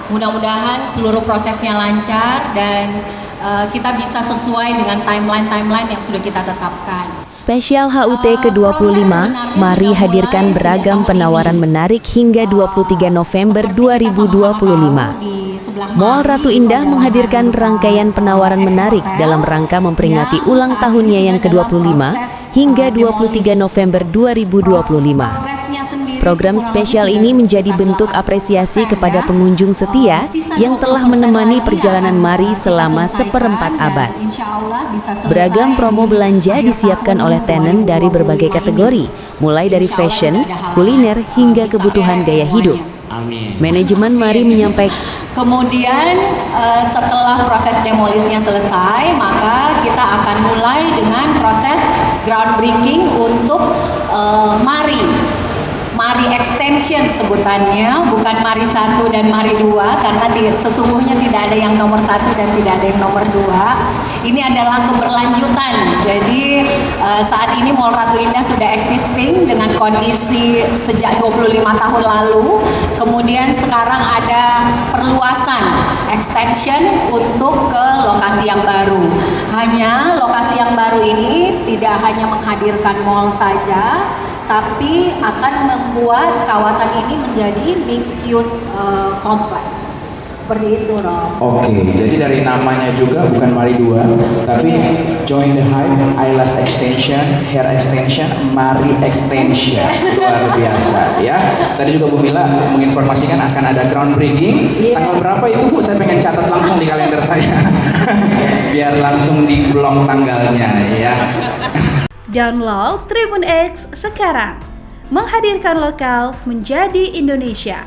Mudah-mudahan seluruh prosesnya lancar dan kita bisa sesuai dengan timeline yang sudah kita tetapkan. Spesial HUT ke-25, mari hadirkan beragam penawaran menarik hingga 23 November 2025. Mall Ratu Indah menghadirkan rangkaian penawaran menarik dalam rangka memperingati ulang tahunnya yang ke-25 hingga 23 November 2025. Program spesial ini menjadi bentuk apresiasi kepada pengunjung setia yang telah menemani perjalanan Mari selama seperempat abad. Beragam promo belanja disiapkan oleh tenant dari berbagai kategori, mulai dari fashion, kuliner, hingga kebutuhan gaya hidup. Manajemen Mari menyampaikan, kemudian setelah proses demolisinya selesai, maka kita akan mulai dengan proses groundbreaking untuk Mari Extension sebutannya, bukan Mari 1 dan Mari 2, karena sesungguhnya tidak ada yang nomor 1 dan tidak ada yang nomor 2. Ini adalah keberlanjutan. Jadi saat ini Mall Ratu Indah sudah existing dengan kondisi sejak 25 tahun lalu. Kemudian sekarang ada perluasan extension untuk ke lokasi yang baru. Hanya lokasi yang baru ini tidak hanya menghadirkan mall saja, tapi akan membuat kawasan ini menjadi mixed use kompleks. Seperti itu, Rob. Oke, jadi dari namanya juga bukan Mari 2, tapi Join the Hype, Eyelash Extension, Hair Extension, Mari Extension. Luar biasa ya. Tadi juga Bu Mila menginformasikan akan ada groundbreaking. Tanggal berapa itu Bu? Saya pengen catat langsung di kalender saya. Biar langsung di blok tanggalnya ya. Download Tribun X sekarang, menghadirkan lokal menjadi Indonesia.